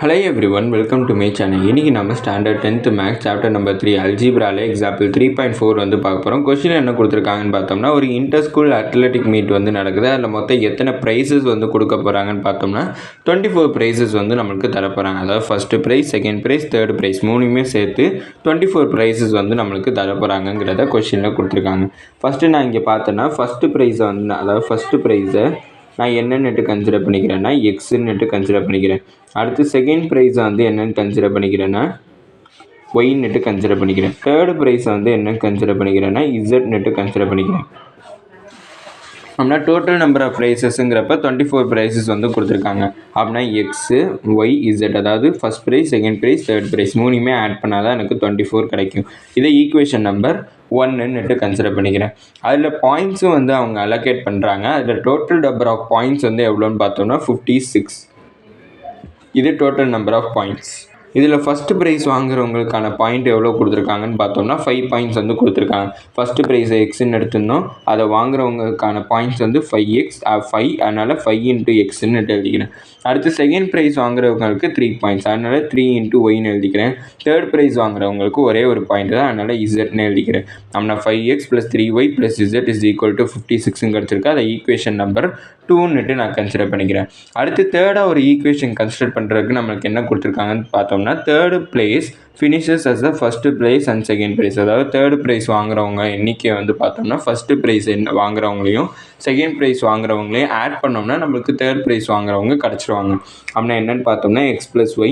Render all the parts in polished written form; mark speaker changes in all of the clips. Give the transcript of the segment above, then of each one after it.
Speaker 1: Hello everyone, welcome to my channel. இன்னைக்கு நம்ம standard 10th maths chapter number 3 அல்ஜீப்ரால example 3.4 வந்து பார்க்க போகிறோம். கொஸ்டின் என்ன கொடுத்துருக்காங்கன்னு பார்த்தோம்னா, ஒரு இன்டர் ஸ்கூல் அத்லெட்டிக் மீட் வந்து நடக்குது. அதில் மொத்தம் எத்தனை ப்ரைஸஸ் வந்து கொடுக்க போகிறாங்கன்னு பார்த்தோம்னா 24 ப்ரைஸஸ் வந்து நம்மளுக்கு தர போகிறாங்க. அதாவது first prize, second prize, third prize மூணுமே சேர்த்து 24 ப்ரைஸஸ் வந்து நம்மளுக்கு தர போகிறாங்கங்கிறத கொஸ்டினில் கொடுத்துருக்காங்க. ஃபஸ்ட்டு நான் இங்கே பார்த்தேன்னா ஃபஸ்ட்டு ப்ரைஸை வந்து அதாவது ஃபஸ்ட்டு ப்ரைஸை நான் என்னென்னு கன்சிடர் பண்ணிக்கிறேன்னா எக்ஸுன்னுட்டு கன்சிடர் பண்ணிக்கிறேன். அடுத்து செகண்ட் ப்ரைஸை வந்து என்னென்னு கன்சிடர் பண்ணிக்கிறேன்னா ஒய்ன்னுட்டு கன்சிடர் பண்ணிக்கிறேன். தேர்டு ப்ரைஸை வந்து என்னென்னு கன்சிடர் பண்ணிக்கிறேன்னா இசட்னுட்டு கன்சிடர் பண்ணிக்கிறேன். அப்படின்னா டோட்டல் நம்பர் ஆஃப் ப்ரைஸஸ்ங்கிறப்ப 24 ப்ரைஸஸ் வந்து கொடுத்துருக்காங்க. அப்படின்னா எக்ஸு, ஒய், இசட், அதாவது first prize, second prize, third prize மூணுமே ஆட் பண்ணால் தான் எனக்கு 24 கிடைக்கும். இதை ஈக்குவேஷன் நம்பர் 1ன்னுட்டு கன்சிடர் பண்ணிக்கிறேன். அதில் பாயிண்ட்ஸும் வந்து அவங்க அலோகேட் பண்ணுறாங்க. அதில் டோட்டல் நம்பர் ஆஃப் பாயிண்ட்ஸ் வந்து எவ்வளோன்னு பார்த்தோம்னா 56. இது டோட்டல் நம்பர் ஆஃப் பாயிண்ட்ஸ். இதில் ஃபஸ்ட்டு ப்ரைஸ் வாங்குறவங்களுக்கான பாயிண்ட் எவ்வளோ கொடுத்துருக்காங்கன்னு பார்த்தோம்னா 5 பாயிண்ட்ஸ் வந்து கொடுத்துருக்காங்க. ஃபஸ்ட்டு ப்ரைஸை எக்ஸ்ன்னு எடுத்துருந்தோம், அதை வாங்குறவங்களுக்கான பாயிண்ட்ஸ் வந்து 5x 5, அதனால் 5 × எக்ஸ்ன்னு எழுதிக்கிறேன். அடுத்து செகண்ட் ப்ரைஸ் வாங்குறவங்களுக்கு 3 பாயிண்ட்ஸ், அதனால் 3 × ஒய்ன்னு எழுதிக்கிறேன். தேர்ட் ப்ரைஸ் வாங்குறவங்களுக்கு ஒரே ஒரு பாயிண்ட் தான், அதனால் இசட்னு எழுதிக்கிறேன். அப்படின்னா 5x + 3y + z = 56 கிடச்சிருக்கு. அதை ஈக்குவேஷன் நம்பர் 2ன்னுட்டு நான் கன்சிடர் பண்ணிக்கிறேன். அடுத்து தேர்டாக ஒரு ஈக்குவேஷன் கன்சிடர் பண்ணுறதுக்கு நம்மளுக்கு என்ன கொடுத்துருக்காங்கன்னு பார்த்தோம்னா third place finishes as the first prize and second prize. அதாவது தேர்டு ப்ரைஸ் வாங்குறவங்க எண்ணிக்கை வந்து பார்த்தோம்னா ஃபஸ்ட்டு ப்ரைஸ் வாங்குறவங்களையும் செகண்ட் ப்ரைஸ் வாங்குறவங்களையும் ஆட் பண்ணோம்னா நம்மளுக்கு தேர்ட் ப்ரைஸ் வாங்குறவங்க கிடச்சிருவாங்க. அப்படின்னா என்னென்னு பார்த்தோம்னா x + y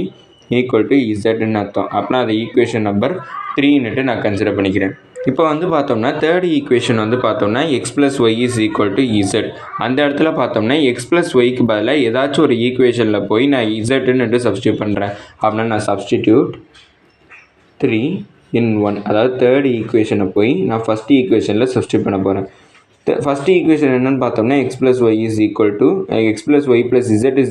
Speaker 1: = zன்னு அர்த்தம். அப்படின்னா அதை ஈக்குவேஷன் நம்பர் 3ன்னுட்டு நான் கன்சிடர் பண்ணிக்கிறேன். இப்போ வந்து பார்த்தோம்னா தேர்ட் ஈக்குவேஷன் வந்து பார்த்தோம்னா x + y = z. அந்த இடத்துல பார்த்தோம்னா x + yக்கு பதிலாக ஏதாச்சும் ஒரு ஈக்குவேஷனில் போய் நான் zன்னுட்டு சப்ஸ்டியூட் பண்ணுறேன். அப்படின்னா நான் சப்ஸ்டிடியூட் 3 in 1, அதாவது தேர்ட் ஈக்குவேஷனை போய் நான் ஃபஸ்ட் ஈக்குவேஷனில் சப்ஸ்டியூட் பண்ண போகிறேன். ஃபஸ்ட் ஈக்குவேஷன் என்னென்னு பார்த்தோம்னா x + y = x + y + z =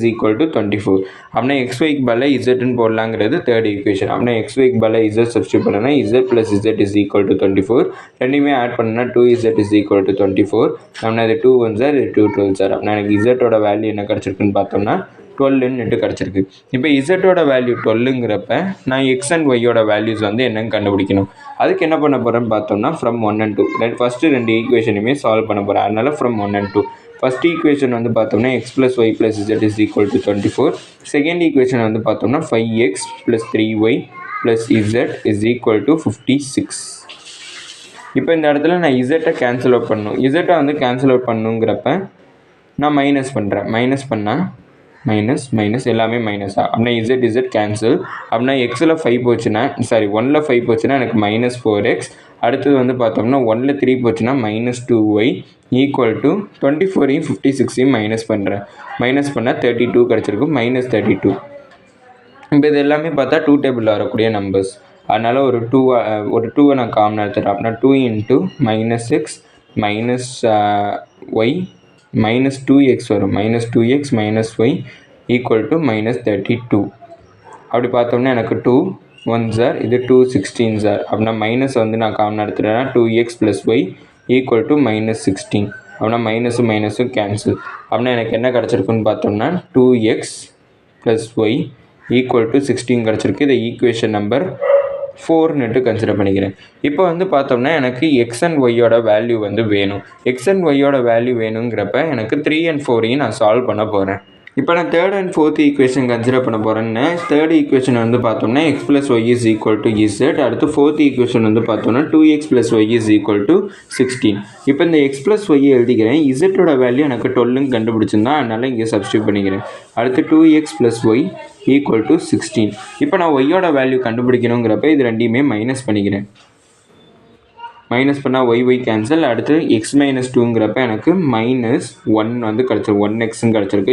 Speaker 1: 24. அப்படின்னா xyக்கு பதிலாக zன்னு போடலாங்கிறது தேர்ட் ஈக்குவேஷன். அப்படின்னா xyக்கு பதிலாக z சப்ஸ்டியூட் பண்ணனா z + z = 24. ரெண்டுமே ஆட் பண்ணால் 2z = 24. அப்படின்னா இது 2 1s, இது 2 12s. அப்படின்னா எனக்கு zோட வேல்யூ என்ன கிடச்சிருக்குன்னு பார்த்தோம்னா 12ன்னுட்டு கிடச்சிருக்கு. இப்போ இசட்டோட வேல்யூ 12ங்கிறப்ப நான் எக்ஸ் அண்ட் ஒய்யோட வேல்யூஸ் வந்து என்னன்னு கண்டுபிடிக்கணும். அதுக்கு என்ன பண்ண போகிறேன்னு பார்த்தோம்னா ஃப்ரம் 1 and 2 ஃபஸ்ட்டு ரெண்டு ஈக்குவேஷனுமே சால்வ் பண்ண போகிறேன். அதனால் ஃப்ரம் 1 and 2 ஃபஸ்ட் ஈக்குவேஷன் வந்து பார்த்தோம்னா x + y + z = 24. Second equation வந்து பார்த்தோம்னா 5x + 3y + z = 56. இப்போ இந்த இடத்துல நான் இசட்டை கேன்சல் அவுட் பண்ணணும். இசட்டை வந்து கேன்சல் அவுட் பண்ணுங்கிறப்ப நான் மைனஸ் பண்ணுறேன். மைனஸ் பண்ணால் மைனஸ் எல்லாமே மைனஸா. அப்படின்னா z கேன்சல். அப்படின்னா எக்ஸில் 5 போச்சுன்னா 1ல் 5 போச்சுன்னா எனக்கு -4x. அடுத்தது வந்து பார்த்தோம்னா 1ல் 3 போச்சுன்னா -2y = 24ஐயும் 56ஐயும் மைனஸ் பண்ணுறேன். மைனஸ் பண்ணால் 32 கிடச்சிருக்கும். -32. இப்போ இது எல்லாமே பார்த்தா 2 டேபிளில் வரக்கூடிய நம்பர்ஸ். அதனால் ஒரு 2வை நான் காமனாக எடுத்துகிறேன். அப்படின்னா 2 × -x - y -2x வரும். -2x - y = -32. அப்படி பார்த்தோம்னா எனக்கு 2 1s, இது 2 16s. அப்படின்னா மைனஸ் வந்து நான் காமனாக எடுத்துட்டேன்னா 2x + y = -16. அப்படின்னா மைனஸும் கேன்சல். அப்படின்னா எனக்கு என்ன கிடச்சிருக்குன்னு பார்த்தோம்னா 2x + y = 16 கிடச்சிருக்கு. இதை ஈக்குவேஷன் நம்பர் 4ன்னுட்டு கன்சிடர் பண்ணிக்கிறேன். இப்போ வந்து பார்த்தோம்னா எனக்கு எக்ஸ் அண்ட் ஒய்யோட வேல்யூ வந்து வேணும். எக்ஸ் அண்ட் ஒய்யோட வேல்யூ வேணுங்கிறப்ப எனக்கு 3 and 4ஐயும் நான் சால்வ் பண்ண போகிறேன். இப்போ நான் third and fourth equation consider பண்ண போகிறேன்னு தேர்ட் ஈக்குவேஷன் வந்து பார்த்தோம்னா x + y = z. அடுத்து ஃபோர்த் ஈக்குவேஷன் வந்து பார்த்தோம்னா 2x + y = 16. இப்போ இந்த x + y எழுதிக்கிறேன். இசட்டோட வேல்யூ எனக்கு 12ன்னு கண்டுபிடிச்சிருந்தா, அதனால் இங்கே சப்ஸ்டியூட் பண்ணிக்கிறேன். அடுத்து 2x + y = 16. இப்போ நான் ஒய்யோட வேல்யூ கண்டுபிடிக்கணுங்கிறப்ப இது ரெண்டையுமே மைனஸ் பண்ணிக்கிறேன். மைனஸ் பண்ணால் y கேன்சல். அடுத்து x - 2ங்கிறப்ப எனக்கு -1 வந்து கிடச்சிருக்கு. 1xன்னு கிடச்சிருக்கு.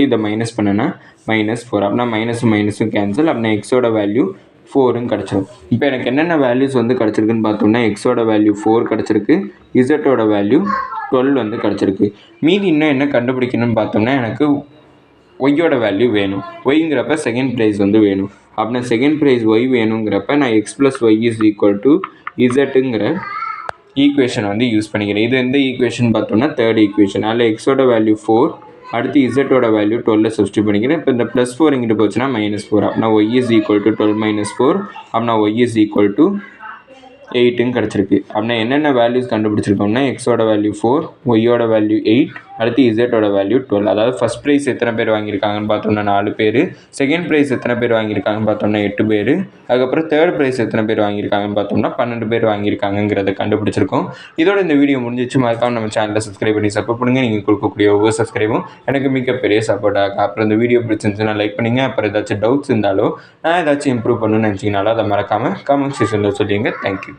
Speaker 1: இதை மைனஸ் பண்ணனா -4. அப்படின்னா மைனஸும் கேன்சல். அப்படின்னா எக்ஸோட வேல்யூ 4ன்னு கிடச்சிரும். இப்போ எனக்கு என்னென்ன வேல்யூஸ் வந்து கிடச்சிருக்குன்னு பார்த்தோம்னா எக்ஸோட வேல்யூ 4 கிடச்சிருக்கு. இசட்டோட வேல்யூ 12 வந்து கிடச்சிருக்கு. மீதி இன்னும் என்ன கண்டுபிடிக்கணும்னு பார்த்தோம்னா எனக்கு ஒய்யோட வேல்யூ வேணும். ஒய்ங்கிறப்ப செகண்ட் ப்ரைஸ் வந்து வேணும். அப்படின்னா செகண்ட் ப்ரைஸ் ஒய் வேணுங்கிறப்ப நான் x + y = zங்கிற ஈக்குவேஷன் வந்து யூஸ் பண்ணிக்கிறேன். இது எந்த ஈக்குவேஷன் பார்த்தோம்னா தேர்ட் ஈக்குவேஷன். அதில் எக்ஸோட வேல்யூ 4, அடுத்து இசட்டோட வேல்யூ 12 சப்ஸ்டியூட் பண்ணிக்கிறேன். இப்போ இந்த +4 இங்கிட்டு போச்சுன்னா -4. அப்படின்னா y is equal to 12 - 4. அப்படின்னா y is equal to 8ன்னு கிடச்சிருக்கு. அப்படின்னா என்னென்ன வேல்யூஸ் கண்டுபிடிச்சிருக்கோம்னா எக்ஸோட வேல்யூ 4, ஒய்யோட வேல்யூ 8, அடுத்து இசட்டோட வேல்யூ 12. அதாவது ஃபஸ்ட் ப்ரைஸ் எத்தனை பேர் வாங்கியிருக்காங்கன்னு பார்த்தோம்னா 4 பேர், செகண்ட் ப்ரைஸ் எத்தனை பேர் வாங்கியிருக்காங்கன்னு பார்த்தோம்னா 8 பேர், அதுக்கப்புறம் தேர்ட் ப்ரைஸ் எத்தனை பேர் வாங்கியிருக்காங்கன்னு பார்த்தோம்னா 12 பேர் வாங்கியிருக்காங்கிறத கண்டுபிடிச்சிருக்கோம். இதோட இந்த வீடியோ முடிஞ்சிச்சு. மறக்காம நம்ம சேனலை சப்ஸ்கிரைப் பண்ணி சப்போர்ட் பண்ணுங்கள். நீங்கள் கொடுக்கக்கூடிய ஒவ்வொரு சப்ஸ்கிரைபும் எனக்கு மிகப்பெரிய சப்போர்ட் ஆகும். அப்புறம் இந்த வீடியோ பிடிச்சிருந்துச்சுன்னா லைக் பண்ணுங்கள். அப்புறம் ஏதாச்சும் டவுட்ஸ் இருந்தாலோ நான் ஏதாச்சும் இம்ப்ரூவ் பண்ணணும்னு நினச்சிங்கனாலும் அதை மறக்காமல் கமெண்ட் செக்ஷனில் சொல்லிடுங்க. தேங்க்யூ.